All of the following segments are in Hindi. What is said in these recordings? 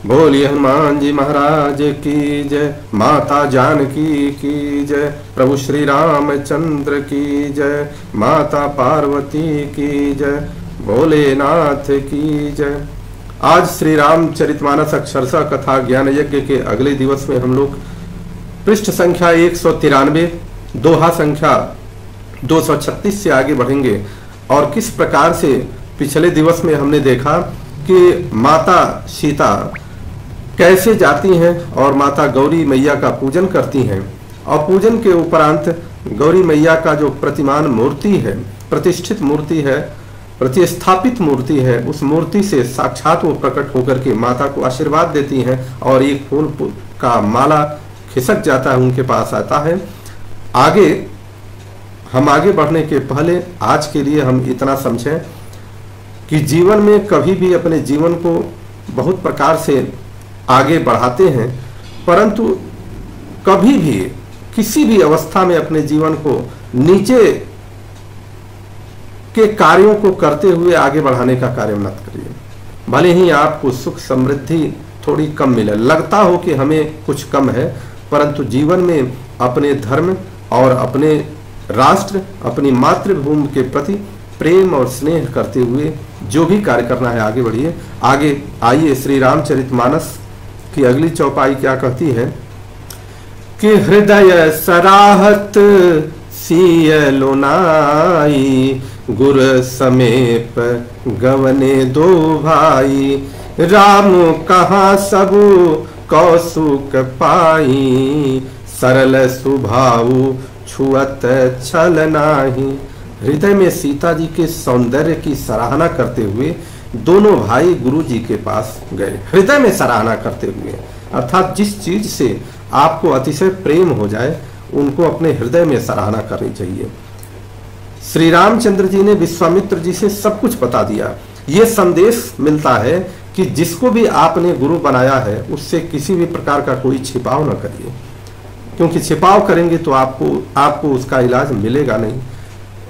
बोलिए हनुमान जी महाराज की जय। माता जानकी की जय। प्रभु श्री रामचंद्र की जय। माता पार्वती की जय। भोलेनाथ की जय। आज श्री रामचरितमानस अक्षरशः कथा ज्ञान यज्ञ के अगले दिवस में हम लोग पृष्ठ संख्या 193, दोहा संख्या 236 से आगे बढ़ेंगे। और किस प्रकार से पिछले दिवस में हमने देखा कि माता सीता कैसे जाती हैं और माता गौरी मैया का पूजन करती हैं, और पूजन के उपरांत गौरी मैया का जो प्रतिमान मूर्ति है, प्रतिष्ठित मूर्ति है, प्रतिस्थापित मूर्ति है, उस मूर्ति से साक्षात वो प्रकट होकर के माता को आशीर्वाद देती हैं और एक फूल का माला खिसक जाता है, उनके पास आता है। हम आगे बढ़ने के पहले आज के लिए हम इतना समझें कि जीवन में कभी भी अपने जीवन को बहुत प्रकार से आगे बढ़ाते हैं, परंतु कभी भी किसी भी अवस्था में अपने जीवन को नीचे के कार्यों को करते हुए आगे बढ़ाने का कार्य मत करिए। भले ही आपको सुख समृद्धि थोड़ी कम मिले, लगता हो कि हमें कुछ कम है, परंतु जीवन में अपने धर्म और अपने राष्ट्र, अपनी मातृभूमि के प्रति प्रेम और स्नेह करते हुए जो भी कार्य करना है आगे बढ़िए। आगे आइए श्री रामचरितमानस की अगली चौपाई क्या कहती है कि हृदय सराहत सिय लोनाई, गुर समेप गवने दो भाई, राम कहाँ सबु कौसुक पाई, सरल सुभाऊ छुअत छल नाही। हृदय में सीता जी के सौंदर्य की सराहना करते हुए दोनों भाई गुरु जी के पास गए। हृदय में सराहना करते हुए अर्थात जिस चीज से आपको अतिशय प्रेम हो जाए उनको अपने हृदय में सराहना करनी चाहिए। श्री रामचंद्र जी ने विश्वामित्र जी से सब कुछ बता दिया। ये संदेश मिलता है कि जिसको भी आपने गुरु बनाया है उससे किसी भी प्रकार का कोई छिपाव न करिए, क्योंकि छिपाव करेंगे तो आपको उसका इलाज मिलेगा नहीं।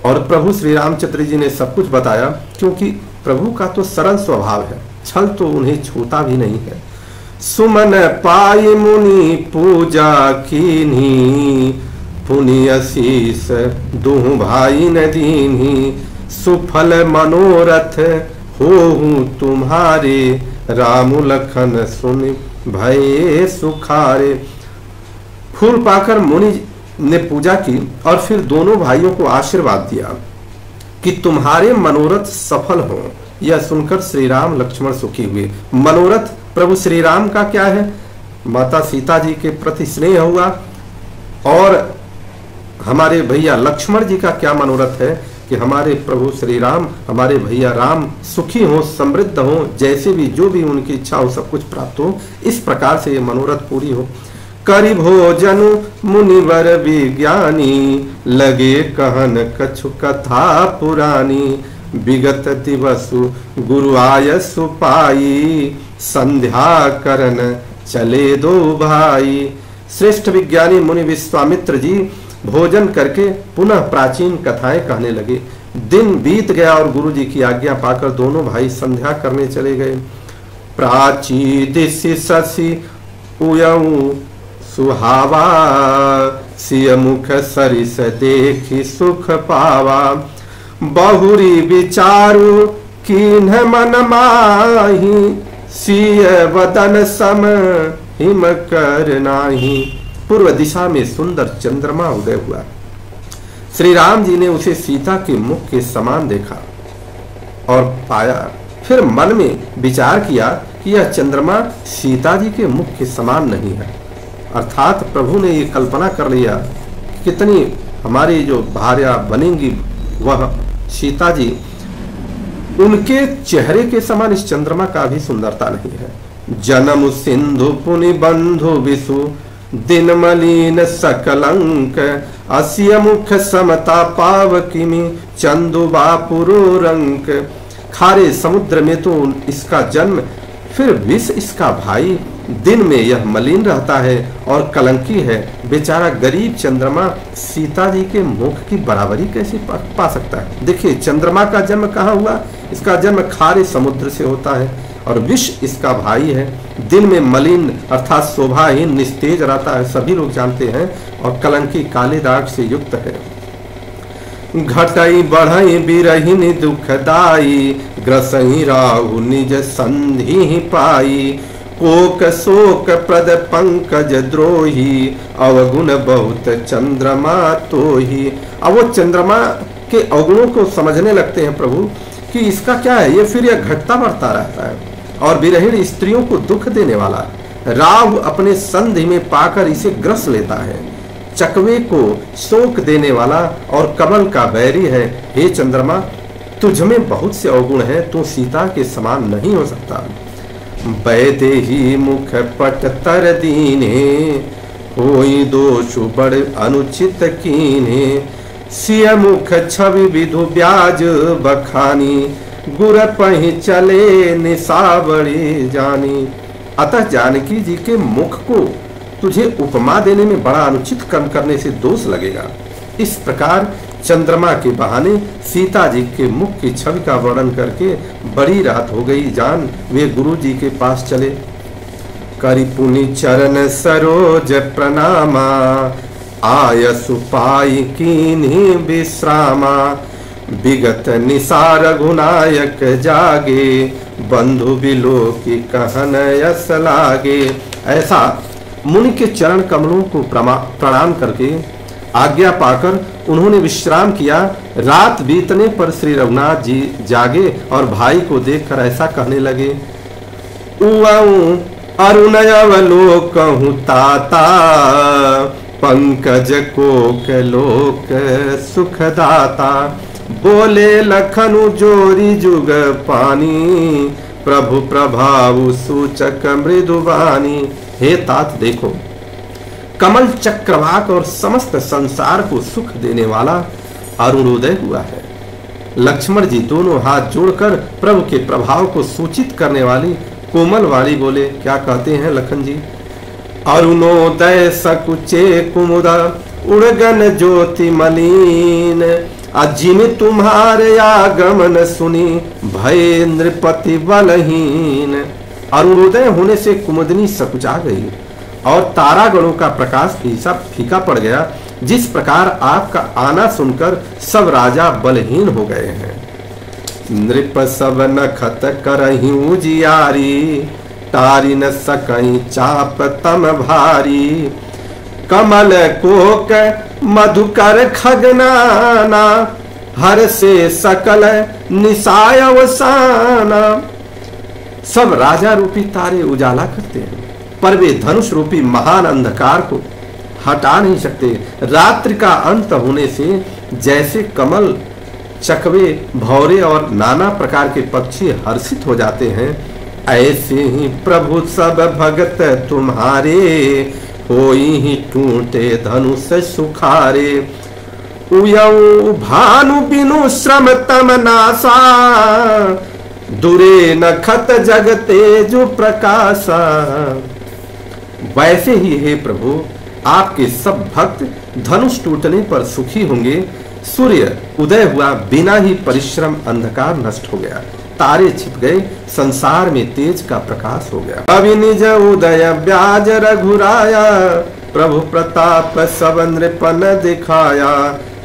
और प्रभु श्री रामचंद्र जी ने सब कुछ बताया, क्योंकि प्रभु का तो सरल स्वभाव है, छल तो उन्हें छूता भी नहीं है। सुमन पाई मुनि पूजा कीन्ही, पुनि असीस दुहु भाई न दीन्ही, सुफल मनोरथ होहु तुम्हारे, राम लखन सुन भये सुखारे। फूल पाकर मुनि ने पूजा की और फिर दोनों भाइयों को आशीर्वाद दिया कि तुम्हारे मनोरथ सफल हो। यह सुनकर श्री राम लक्ष्मण सुखी हुए। मनोरथ प्रभु श्री राम का क्या है? माता सीता जी के प्रति स्नेह हुआ, और हमारे भैया लक्ष्मण जी का क्या मनोरथ है कि हमारे प्रभु श्री राम, हमारे भैया राम सुखी हो, समृद्ध हो, जैसे भी जो भी उनकी इच्छा हो सब कुछ प्राप्त हो। इस प्रकार से ये मनोरथ पूरी हो। करि भोजन मुनिवर विज्ञानी, लगे कहन कछु कथा पुरानी, विगत दिवसु गुरु आयसु पाई, संध्या करन चले दो भाई। श्रेष्ठ विज्ञानी मुनि विश्वामित्र जी भोजन करके पुनः प्राचीन कथाएं कहने लगे। दिन बीत गया और गुरु जी की आज्ञा पाकर दोनों भाई संध्या करने चले गए। प्राची दिशि शशि उयऊ सुहावा, सिय मुख सरिस देखी सुख पावा, बहुरी विचारु कीन्ह मन माही, सिय वदन सम हिम कर नाही। पूर्व दिशा में सुंदर चंद्रमा उदय हुआ। श्री राम जी ने उसे सीता के मुख के समान देखा और पाया। फिर मन में विचार किया कि यह चंद्रमा सीता जी के मुख के समान नहीं है। अर्थात प्रभु ने ये कल्पना कर लिया कितनी हमारी जो भार्या बनेंगी वह सीता जी, उनके चेहरे के समान इस चंद्रमा का भी सुंदरता नहीं है। जन्म सिंधु पुनि बंधु विसु, दिन मलिन सकलंक, असिय मुख समता पाव किमि, चंदु बापुरो रंक। खारे समुद्र में तो इसका जन्म, फिर विष इसका भाई, दिन में यह मलिन रहता है और कलंकी है। बेचारा गरीब चंद्रमा सीता जी के मुख की बराबरी कैसे पा सकता है? देखिए चंद्रमा का जन्म कहाँ हुआ? इसका जन्म खारे समुद्र से होता है और विष इसका भाई है। दिन में मलिन अर्थात शोभाहीन निस्तेज रहता है, सभी लोग जानते हैं, और कलंकी काले दाग से युक्त है। घटई बढ़ई बिरहिन दुखदाई, ग्रसही राहु निज संधि पाई। कोक शोक प्रद पंकज द्रोही, अवगुण बहुत चंद्रमा तोही। अब वो चंद्रमा के अवगुणों को समझने लगते हैं प्रभु कि इसका क्या है, ये फिर यह घटता बढ़ता रहता है और विरहिण स्त्रियों को दुख देने वाला। राहु अपने संधि में पाकर इसे ग्रस लेता है, चकवे को शोक देने वाला और कमल का बैरी है। हे चंद्रमा, तुझ में बहुत से अवगुण हैं, तू सीता के समान नहीं हो सकता। बैदेही मुख पट तर दीने, होई दोष बड़ अनुचित कीने। सिय मुख छवि विधु ब्याज बखानी, गुर पही चले निसावड़ी जानी। अतः जानकी जी के मुख को तुझे उपमा देने में बड़ा अनुचित कर्म करने से दोष लगेगा। इस प्रकार चंद्रमा के बहाने सीता जी के मुख की छवि का वर्णन करके बड़ी रात हो गई जान वे गुरु जी के पास चले। करि पुनि चरण सरोज प्रणामा, आय सुपाई कीन्ही विश्रामा। विगत निसार रघुनायक जागे, बंधु बिलो की कहन यस लागे। ऐसा मुनि के चरण कमलों को प्रणाम करके आज्ञा पाकर उन्होंने विश्राम किया। रात बीतने पर श्री रघुनाथ जी जागे और भाई को देखकर ऐसा कहने लगे। उवाऊं अरुणयवलोकहु ताता, पंकज कोक लोक सुखदाता। बोले लखनु जोरी जुग पानी, प्रभु प्रभाव सूचक मृदुवानी। हे तात देखो, कमल चक्रवाक और समस्त संसार को सुख देने वाला अरुणोदय हुआ है। लक्ष्मण जी दोनों हाथ जोड़कर प्रभु के प्रभाव को सूचित करने वाली कोमल वाणी बोले। क्या कहते हैं लखन जी? अरुणोदय सकुचे कुमुदा, उड़गन ज्योति मलिन। अजिम तुम्हारे आगमन सुनी, भय नृपति बलहीन। अरुणोदय होने से कुमुदनी सकुचा गई और तारागणों का प्रकाश फीका पड़ गया। जिस प्रकार आपका आना सुनकर सब राजा बलहीन हो गए हैं। नृप सब नखत करही उजियारी, तारी न सकई चाप तम भारी। कमल कोक मधुकर खगनाना, हर से सकल निसाय अवसाना। सब राजा रूपी तारे उजाला करते हैं, पर वे धनुष रूपी महान अंधकार को हटा नहीं सकते। रात्रि का अंत होने से जैसे कमल, चकवे, भौरे और नाना प्रकार के पक्षी हर्षित हो जाते हैं, ऐसे ही प्रभु सब भगत तुम्हारे, होई ही टूटे धनुष सुखारे। उयऊ भानु बिनु श्रम तम नासा, दुरे नखत जग तेजु प्रकाशा। वैसे ही हे प्रभु, आपके सब भक्त धनुष टूटने पर सुखी होंगे। सूर्य उदय हुआ, बिना ही परिश्रम अंधकार नष्ट हो गया, तारे छिप गए, संसार में तेज का प्रकाश हो गया। अभी निज उदय ब्याज रघुराया, प्रभु प्रताप सब नृपन दिखाया।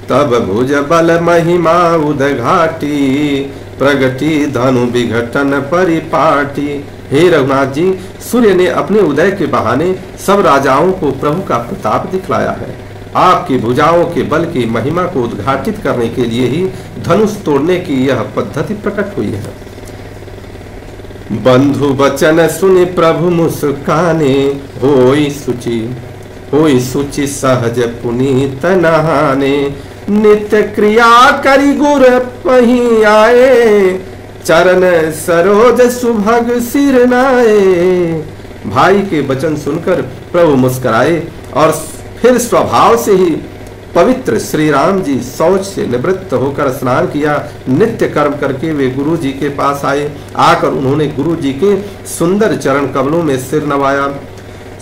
तब भुज बल महिमा उदघाटी, प्रगति धनु विघटन परिपाटी। हे रघुनाथ जी, सूर्य ने अपने उदय के बहाने सब राजाओं को प्रभु का प्रताप दिखलाया है। आपकी भुजाओं के बल की महिमा को उद्घाटित करने के लिए ही धनुष तोड़ने की यह पद्धति प्रकट हुई है। बंधु वचन सुनि प्रभु मुस्काने, होई सुचि सहज पुनीत नहाने। नित्य क्रिया करी गुर पही आए, चरण सरोज सुभग सिर नाए। भाई के वचन सुनकर प्रभु मुस्कुराए और फिर स्वभाव से ही पवित्र श्री राम जी शौच से निवृत्त होकर स्नान किया। नित्य कर्म करके वे गुरु जी के पास आए। आकर उन्होंने गुरु जी के सुंदर चरण कमलों में सिर नवाया।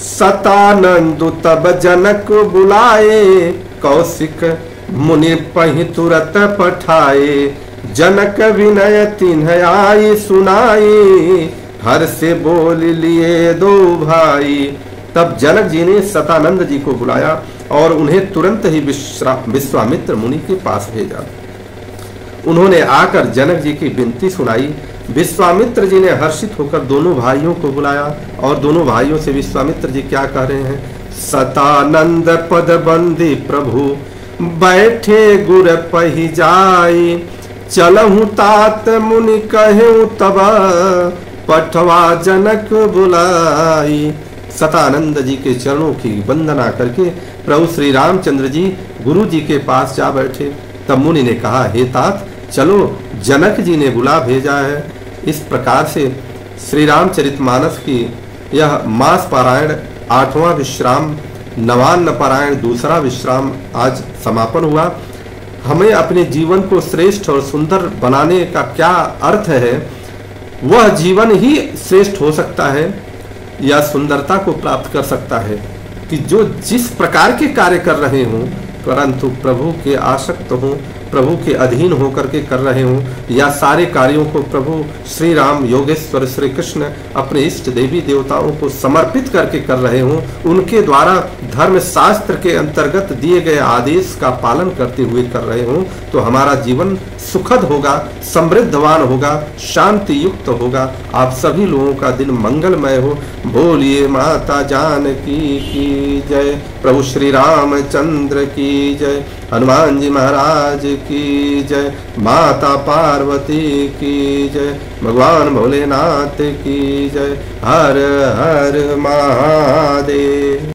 सतानंदु तब जनक बुलाए, कौशिक मुनि पहि तुरत पठाए। जनक विनय तिन्ह आई सुनाई, हर से बोल लिए दो भाई। तब जनक जी ने सतानंद जी को बुलाया और उन्हें तुरंत ही विश्वामित्र मुनि के पास भेजा। उन्होंने आकर जनक जी की विनती सुनाई। विश्वामित्र जी ने हर्षित होकर दोनों भाइयों को बुलाया और दोनों भाइयों से विश्वामित्र जी क्या कह रहे हैं? सतानंद पद बंदी प्रभु बैठे गुर पही जाई, चलहु तात मुनि कहूँ तब पठवा जनक बुलाई। सतानंद जी के चरणों की वंदना करके प्रभु श्री रामचंद्र जी गुरु जी के पास जा बैठे। तब मुनि ने कहा, हे तात चलो, जनक जी ने बुला भेजा है। इस प्रकार से श्री रामचरितमानस की यह मास पारायण 8वां विश्राम, नवान्न पारायण 2रा विश्राम आज समापन हुआ। हमें अपने जीवन को श्रेष्ठ और सुंदर बनाने का क्या अर्थ है? वह जीवन ही श्रेष्ठ हो सकता है या सुंदरता को प्राप्त कर सकता है कि जो जिस प्रकार के कार्य कर रहे हों, परंतु प्रभु के आसक्त हों, प्रभु के अधीन होकर के कर रहे हों, या सारे कार्यों को प्रभु श्री राम, योगेश्वर श्री कृष्ण अपने इष्ट देवी देवताओं को समर्पित करके कर रहे हों, उनके द्वारा धर्म शास्त्र के अंतर्गत दिए गए आदेश का पालन करते हुए कर रहे हों, तो हमारा जीवन सुखद होगा, समृद्धवान होगा, शांति युक्त होगा। आप सभी लोगों का दिन मंगलमय हो। बोलिए माता जानकी की जय, प्रभु श्री रामचंद्र की जय, हनुमान जी महाराज की जय, माता पार्वती की जय, भगवान भोलेनाथ की जय। हर हर महादेव।